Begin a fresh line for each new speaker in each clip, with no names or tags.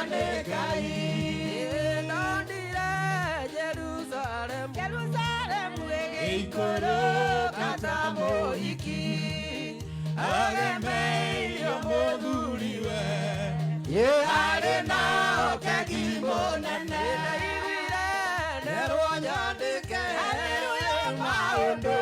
nyandekai
ndondire Jerusalem
Ikoro katamoiki Agemeio moduriwe Arena okegimo nene Nerwo nyandike Maundu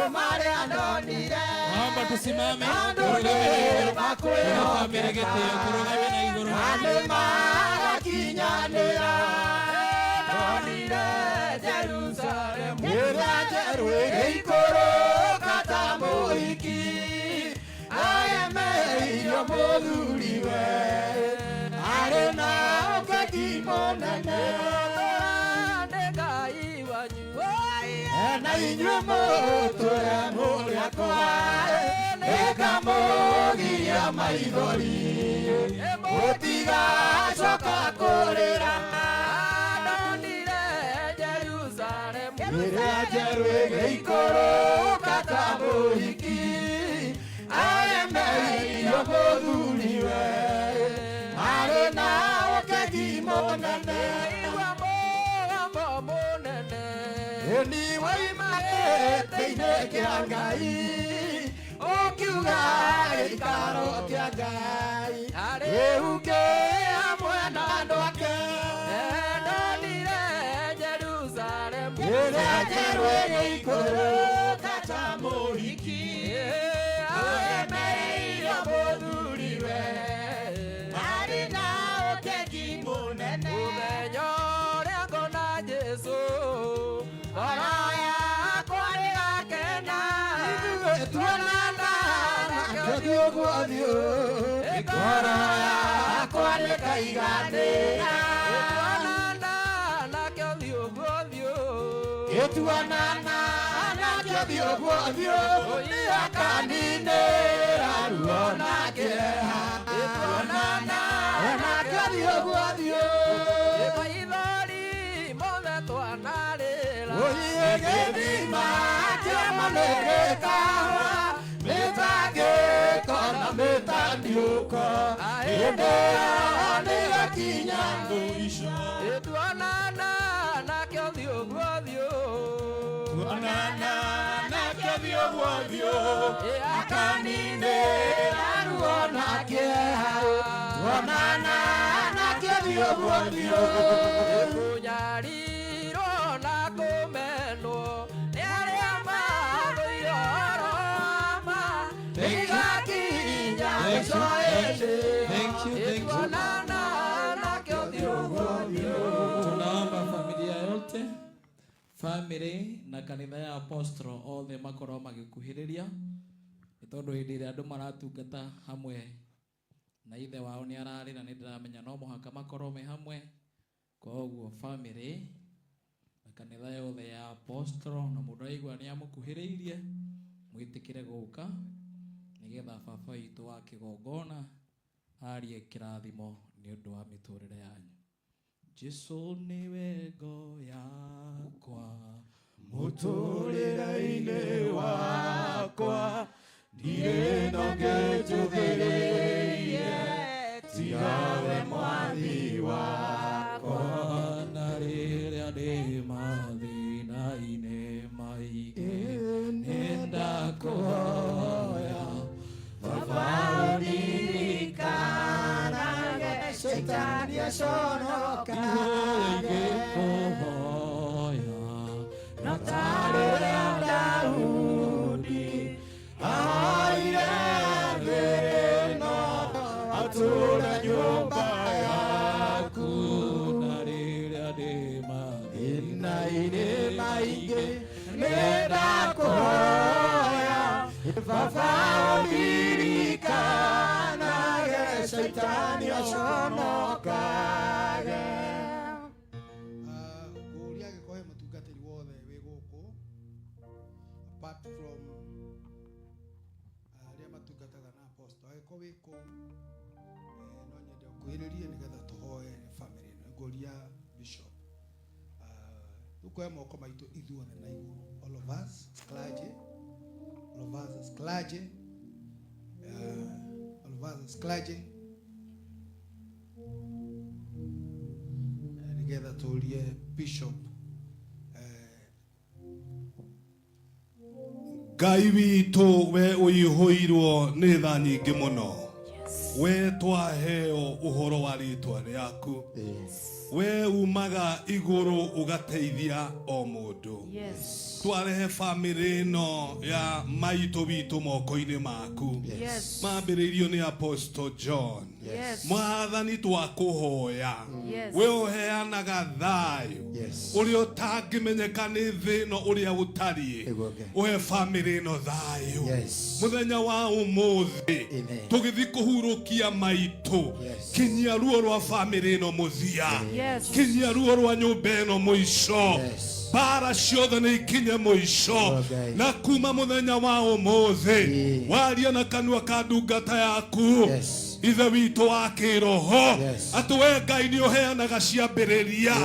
Umare andonire
Naomba tusimame
Makweo
Meregete kurugawe na iguru
Ane marakinyanira Ndonire Jerusalem Irajerwe Ikoro katamoiki Agemeio moduriwe Arena okegimo nene Na inyuĩ mũtũre mũrĩakwa Ĩkamũgia maithori Mũtigacoka kũrĩra
ndondire Jerusalem
Rĩrĩa njerũ ĩgĩikũrũ katamũhiki Agemeio mũthuriwe Arĩ na ũkegi mũnene Ni waimarĩte-inĩ kĩa Ngai Ũkiuga gĩikaro kĩa Ngai Gĩhunge hamwe na andũ ake
ndondire Jerusalem
Rĩrĩa njerũ ĩgĩikũrũ katamũhiki Agemeio mũthuriwe Arĩ na ũkegi mũnene
Mũthenya ũrĩa ngona Jesũ
Ngoro yakwa nĩkaiganĩra Gĩtuanana nakĩo thiũguothiũ Nĩ akaninĩra ruo na kĩeha Gĩtuanana nakĩo thiũguothiũ Ũthiĩ gĩthima kĩamo nĩgĩkahwa Mĩtangĩko na mĩtaniũko Hĩndĩ ĩyo nĩgakinya mũico
Tuonana nakĩo thiũguothiũ
Tuonana nakĩo thiũguothiũ Akaninĩra ruo na kĩeha Tuonana nakĩo thiũguothiũ
Kũnyarirwo na kũmenwo nĩ arĩa mathũire ũhoro ma
Nĩgakinya mũico
Thank you.
Tuonana nakĩo thiũguothiũ
Tunaomba familia yote, family na kanitha ya Apostro othe makorwo magĩkuhĩrĩria nĩ tondũ hĩndĩ ĩrĩa andũ maratungata hamwe na ithe wao nĩ ararĩ na nĩ ndĩramenya no mũhaka makorwo me hamwe. Koguo family na kanitha yothe ya Apostro na mũndũ aigua nĩ amũkuhĩrĩirie mwĩtĩkĩre gũka nĩgetha baba witũ wa kĩgongona arie kĩrathimo nĩ ũndũ wa mĩtũrĩre yanyu. Jesu niwe ngo yakwa
mũtũrĩre-inĩ wakwa ndirĩ na ũngĩ njũthĩrĩirie tiga we mwathi wakwa
na rĩrĩa ndĩ mathĩna-inĩ maingĩ nĩndakũhoya
baba ũnirikanage Shaitani aconokage na ta rĩrĩa Daudi ahoire thĩĩno atũũre nyũmba yaku
na rĩrĩa ndĩ
mathĩna-inĩ maingĩ nĩndakũhoya baba ũnirikanage Shaitani aconokage.
Ngũria gĩkohe mũtungatĩri wothe wĩ gũkũ apart from arĩa matungataga na Apostle agĩkorwo wĩ kũu no nyende ũkuhĩrĩrie nĩgetha tũhoe family ĩno. Ngũria Bishop tukoe moko maitũ ithuothe na igũrũ, all of us clergy, all of us as clergy, all of us as clergy. tulie Bishop
Ngai witũ we ũihũirwo nĩ tha nyingĩ mũno. We twaheo ũhoro wa rĩĩtwa rĩaku. We umaga igũrũ ũgateithia o mũndũ. Twarehe family no ya maitũ witũ moko-inĩ maku. Mambĩrĩirio nĩ Apostle John. Mwathani twakũhoya. We ũheanaga thayũ ũrĩa ũtangĩmenyeka nĩ thĩ ĩno ũrĩa gũtariĩ. Ũhe family ĩno thayũ. Mũthenya wa ũmũthĩ tũgĩthiĩ kũhurũkia maitũ. Kinyia ruo rwa family ĩno mũthia. Kinyia ruo rwa nyũmba ĩno mũico. Bara ciothe nĩ ikinye mũico. Na kuma mũthenya wa ũmũthĩ waria na kanua ka ndungata yaku. Ithe witũ wa kĩroho atĩ we Ngai nĩ ũheanaga ciambĩrĩria.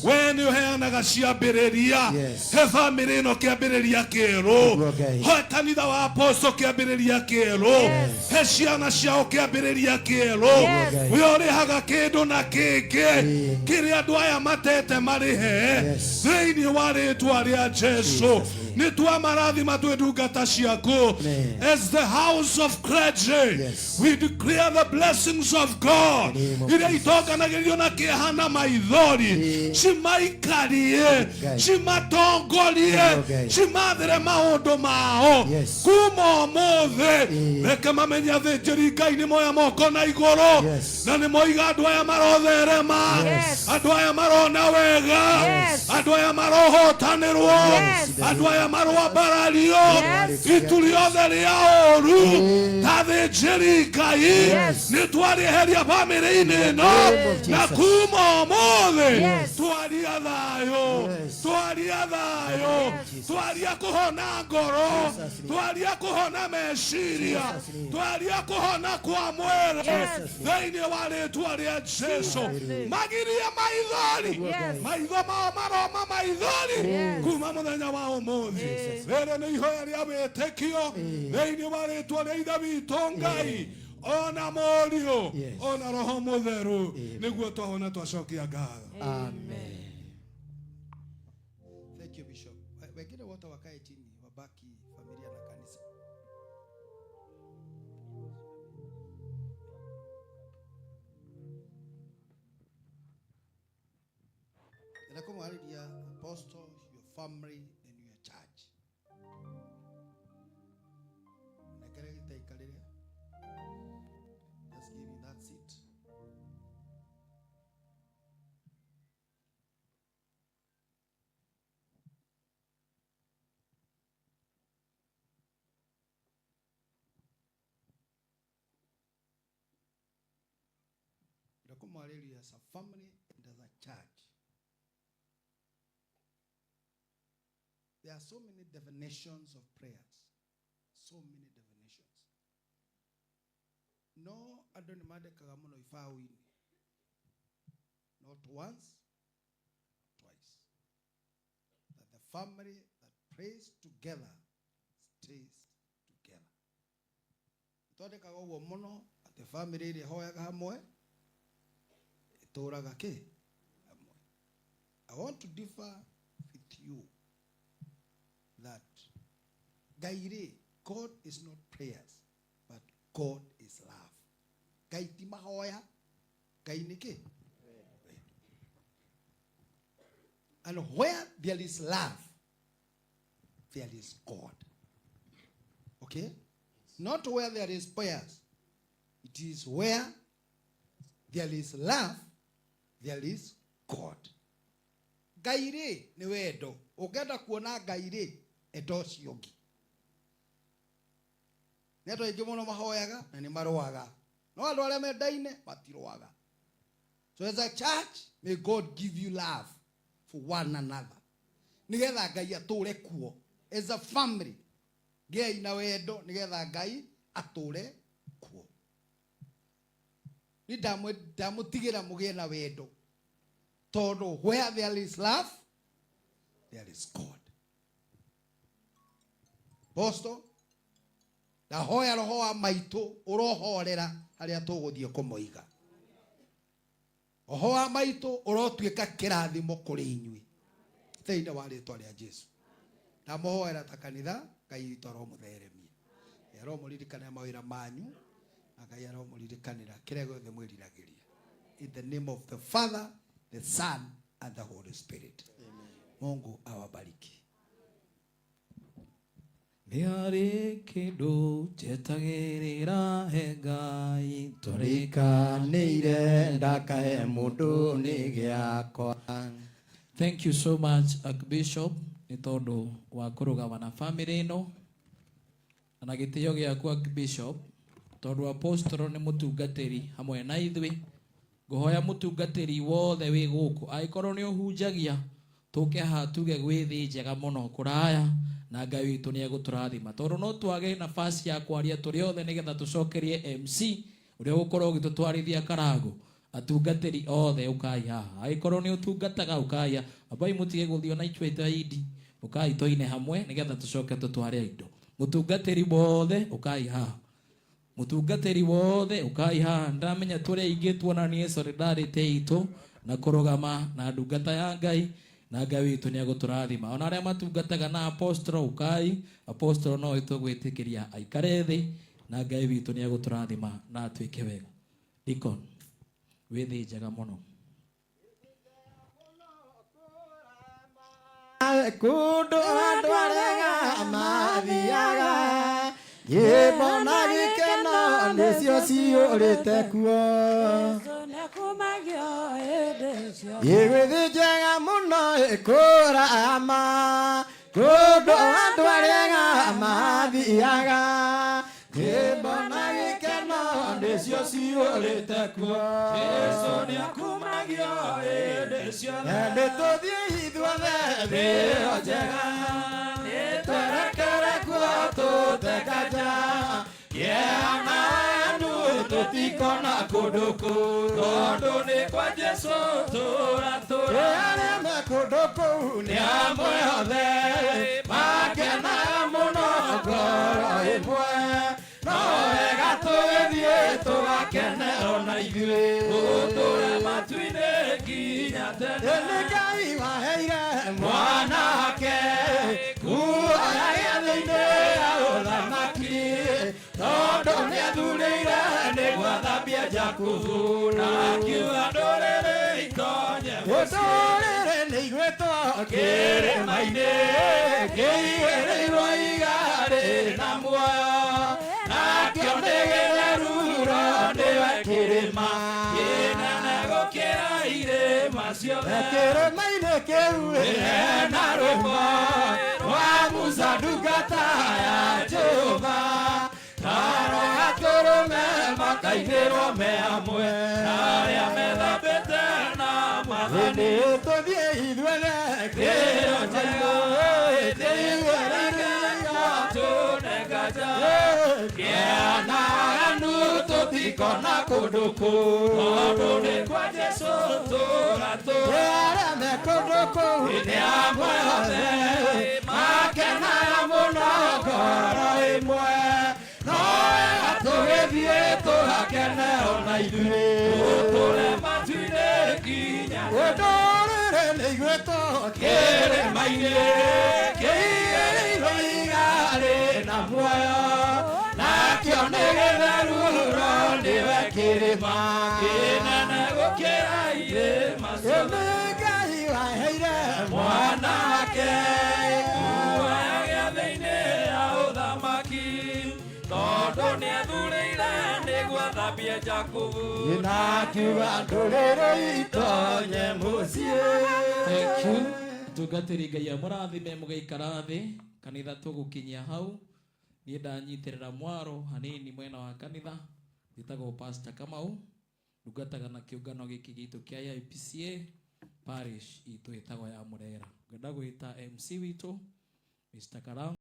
We nĩ ũheanaga ciambĩrĩria. He family ĩno kĩambĩrĩria kĩerũ. He kanitha wa Apostle kĩambĩrĩria kĩerũ. He ciana ciao kĩambĩrĩria kĩerũ. We ũrĩhaga kĩndũ na kĩngĩ kĩrĩa andũ aya matete marĩhe thĩinĩ wa rĩĩtwa rĩa Jesũ. Nĩ twamarathima twĩ ndungata ciaku. As the house of clergy, we declare the blessings of God. Iria itonganagĩrio na kĩeha na maithori. Cimaikarie, cimatongorie, cimathĩre maũndũ mao. Kuma ũmũthĩ reke mamenye athĩnjĩri Ngai nĩ moya moko na igũrũ. Na nĩ moiga andũ aya marotherema. Andũ aya marona wega. Andũ aya marohotanĩrwo. Andũ aya marwambarario. Itu rĩothe rĩa ũru ta athĩnjĩri Ngai nĩ twarĩeheria family-inĩ ĩno. Na kuma ũmũthĩ twaria thayũ. Twaria thayũ. Twaria kũhona ngoro. Twaria kũhona meciria. Twaria kũhona kwa mwĩrĩ thĩinĩ wa rĩĩtwa rĩa Jesũ. Magirie maithori. Maitho mao maroma maithori kuma mũthenya wa ũmũthĩ. Rĩrĩ nĩ ihoya rĩa wĩtĩkio thĩinĩ wa rĩĩtwa rĩa Ithe witũ Ngai. Ona Mũriũ, ona Roho Mũtheru, nĩguo twahona twacokia ngatho.
Amen. Thank you, Bishop. Wengine wote wakae chini, wabaki familia na kanisa. Ninakumwalidia Apostle, your family and your church. Just give me that seat. Ninakumwalidia as a family and as a church. There are so many definitions of prayers. So many definitions. No, adonimade kagamono ifawini. Not once, twice. That the family that prays together stays together. Tode kagawo mono at the family de hoya hamwe. Itoraga ke hamwe. I want to differ with you that God is not prayers, but God is love. Gaiti mahoya, gainike. And where there is love, there is God. Okay? Not where there is prayers. It is where there is love, there is God. Gaire ni wedo. Ogenda kuona gaire edos yogi. Neto ijimono mahoyaga na ni maroaga. No andu aria mendaine matiroaga. So as a church, may God give you love for one another. Nigetha Ngai atũre kuo. As a family, gei na wendo nigetha Ngai atũre kuo. Ni ndamũtigĩra mũgĩe na wendo. Tondũ where there is love, there is God. Apostle, ndahoya roho wa maitũ ũrohorera harĩa tũgũthiĩ kũmoiga. oho wa maitu urotuika kirathimo kuri inyui thĩinĩ wa rĩtwa rĩa Jesu. Na mũhoera ta kanitha Ngai witũ aromũtheremia, aromũririkanĩra mawĩra manyu, na Ngai aromũririkanĩra kĩrĩa gĩothe mwĩriragĩria. In the name of the Father, the Son and the Holy Spirit. Amen. Mungu awabariki.
Niari kindu jetagirira he Ngai
turikanĩire ndakahe mũndũ nĩ gĩakwa.
Thank you so much, Archbishop, nĩ tondũ wa kũrũgama na family ĩno na gĩtĩo gĩaku Archbishop, tondũ apostolo nĩ mũtungatĩri hamwe na ithuĩ. Ngũhoya mũtungatĩri wothe wĩ gũkũ angĩkorwo nĩ ũhunjagia tũke haha tuge gwĩthĩ njega mũno kũraya na Ngai witũ nĩ egũtũrathima, tondũ no twage nafasi ya kwaria tũrĩ othe nĩgetha tũcokerie MC ũrĩa ũgũkorwo ũgĩtũtwarithia karago. Atungatĩri othe ũkai haha, angĩkorwo nĩ ũtungataga ũkai haha, ambai mũtige gũthiĩ na ichweta idi, ũkai toine hamwe nĩgetha tũcoke tũtware indo. Mũtungatĩri wothe ũkai haha, mũtungatĩri wothe ũkai haha. Ndamenya tũrĩa aingĩ tuonanie solidarity itũ na kũrũgama na ndungata ya Ngai, na Ngai witũ nĩ egũtũrathima. Ona arĩa matungataga na apostolo ũkai, apostolo no twĩtĩkĩria aikare thĩ na Ngai witũ nĩ egũtũrathima na atuĩke wega. Deacon wĩthĩ njega mũno.
Kũndũ andũ arĩa mathiaga nyĩmbo na gĩkeno nĩcio ciũrĩte kuo. Wĩthĩ njega mũno kũrama kũndũ andũ arĩa mathiaga nyĩmbo na gĩkeno nĩcio ciũrĩte kuo. Jesũ nĩakumagio hĩndĩ ciothe, nĩtũthiĩ ithuothe thĩ ĩyo njega, nĩtwerekere kuo tũtekanja kĩeha na wendo tũtikona kũndũ kũu, tondũ nĩ kwa Jesũ tũratũra. Arĩa me kũndũ kũu nĩ amwe othe makenaga mũno ngoro ĩmwe, no wega tũgĩthiĩ tũgakene ona ithuĩ, tũtũre matu-inĩ nginya tene. Nĩ Ngai waheire mwanake kuoya gĩathĩ-inĩ ya ũthamaki, tondũ nĩathurĩire nĩguo athambie Jakubu, na akiuga ndũrĩrĩ itonye mũciĩ. Ndũrĩrĩ nĩ igwĩtwo kĩrĩma-inĩ kĩigĩrĩirwo igarĩ na muoyo, nakĩo nĩ gĩtheruro nĩwe kĩrĩma kĩnene gũkĩra irĩma ciothe. Kĩrĩma-inĩ kĩu hena rwĩmbo rwa Musa ndungata ya Jehova, naro gatũrũme makainĩrwo me hamwe na arĩa methambĩte na mathani. Tũthiĩ ithuothe kĩrĩro njega tũnenganja kĩeha na waganu tũtikona kũndũ kũu, tondũ nĩ kwa Jesũ tũratũra. Arĩa me kũndũ kũu nĩ amwe othe makenaga mũno ngoro ĩmwe, no wega tũgĩthiĩ tũgakene ona ithuĩ, tũtũre matu-inĩ nginya ndũrĩrĩ nĩ igwĩtwo kĩrĩma-inĩ kĩigĩrĩirwo igarĩ na muoyo, nakĩo nĩ gĩtheruro nĩwe kĩrĩma kĩnene gũkĩra irĩma ciothe. Ngai waheire mwanake kuoya gĩathĩ-inĩ ya ũthamaki, tondũ nĩathurĩire nĩguo athambie Jakubu, na akiuga ndũrĩrĩ itonye mũciĩ.
Thank you. Tungatĩri Ngai amũrathime mũgaikara thĩ, kanitha tũgũkinyia hau. Niĩ ndanyitĩrĩra mwaro hanini mwena wa kanitha, wĩtagwo Pastor Kamau, ndungataga na kĩũngano gĩkĩ gitũ kĩa IPCA parish itũ ĩtagwo ya Murera. Ngwenda gwĩta MC witũ Mr. Karanga.